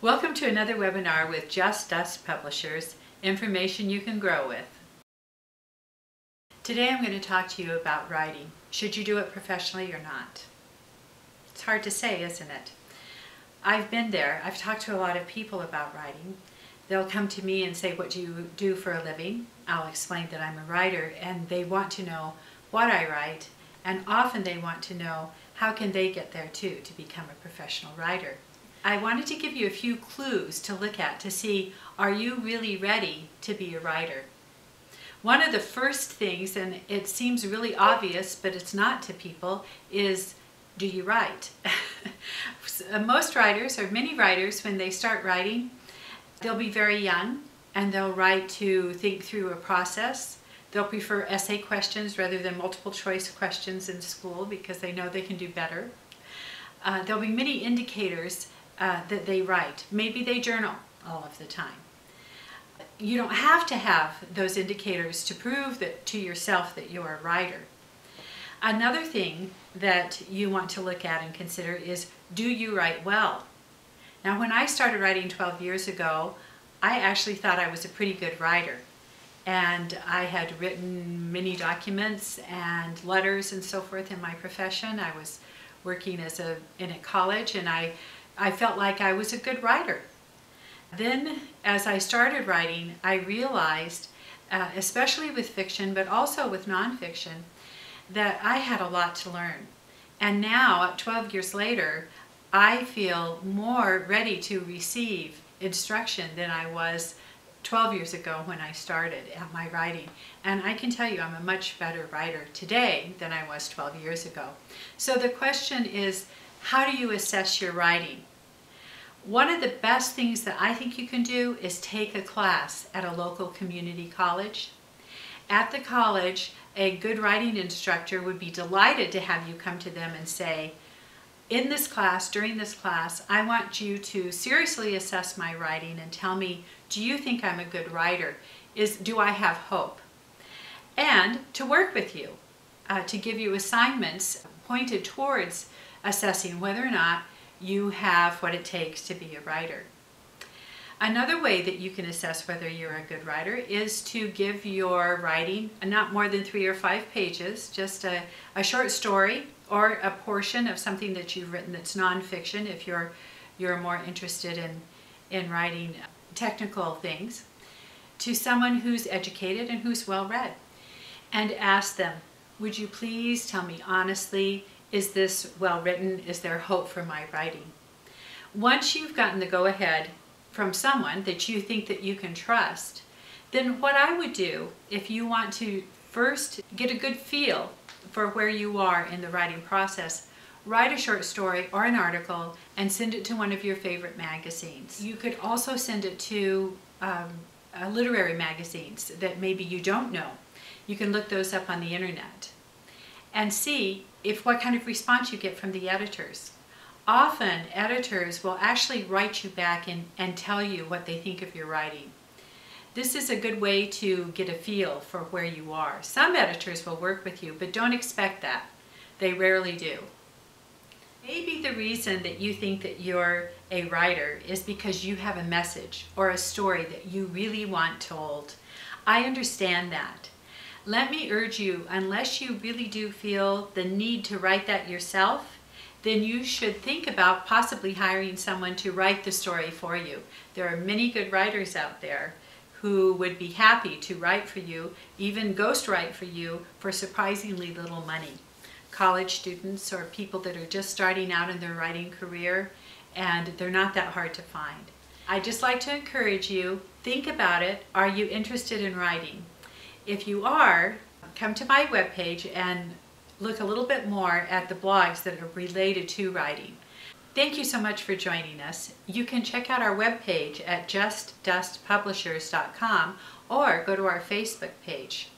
Welcome to another webinar with JustDustPublishers, information you can grow with. Today I'm going to talk to you about writing. Should you do it professionally or not? It's hard to say, isn't it? I've been there. I've talked to a lot of people about writing. They'll come to me and say, what do you do for a living? I'll explain that I'm a writer, and they want to know what I write, and often they want to know how can they get there too to become a professional writer. I wanted to give you a few clues to look at to see, are you really ready to be a writer? One of the first things, and it seems really obvious, but it's not to people, is do you write? Most writers, or many writers, when they start writing, they'll be very young and they'll write to think through a process. They'll prefer essay questions rather than multiple choice questions in school because they know they can do better. There'll be many indicators that they write. Maybe they journal all of the time. You don't have to have those indicators to prove that to yourself that you're a writer. Another thing that you want to look at and consider is, do you write well? Now, when I started writing 12 years ago, I actually thought I was a pretty good writer. And I had written many documents and letters and so forth in my profession. I was working in a college, and I felt like I was a good writer. Then, as I started writing, I realized, especially with fiction, but also with nonfiction, that I had a lot to learn. And now, 12 years later, I feel more ready to receive instruction than I was 12 years ago when I started at my writing. And I can tell you I'm a much better writer today than I was 12 years ago. So the question is, how do you assess your writing? One of the best things that I think you can do is take a class at a local community college. At the college, a good writing instructor would be delighted to have you come to them and say, in this class, during this class, I want you to seriously assess my writing and tell me, do you think I'm a good writer? Do I have hope? And to work with you, to give you assignments pointed towards assessing whether or not you have what it takes to be a writer. Another way that you can assess whether you're a good writer is to give your writing not more than 3 or 5 pages, just a short story or a portion of something that you've written that's nonfiction if you're more interested in writing technical things, to someone who's educated and who's well read, and ask them, would you please tell me honestly, is this well written? Is there hope for my writing? Once you've gotten the go-ahead from someone that you think that you can trust, then what I would do, if you want to first get a good feel for where you are in the writing process, write a short story or an article and send it to one of your favorite magazines. You could also send it to literary magazines that maybe you don't know. You can look those up on the internet and see what kind of response you get from the editors. Often editors will actually write you back and tell you what they think of your writing. This is a good way to get a feel for where you are. Some editors will work with you, but don't expect that. They rarely do. Maybe the reason that you think that you're a writer is because you have a message or a story that you really want told. I understand that. Let me urge you, unless you really do feel the need to write that yourself, then you should think about possibly hiring someone to write the story for you. There are many good writers out there who would be happy to write for you, even ghostwrite for you, for surprisingly little money. College students or people that are just starting out in their writing career, and they're not that hard to find. I'd just like to encourage you, think about it. Are you interested in writing? If you are, come to my webpage and look a little bit more at the blogs that are related to writing. Thank you so much for joining us. You can check out our webpage at JustDustPublishers.com or go to our Facebook page.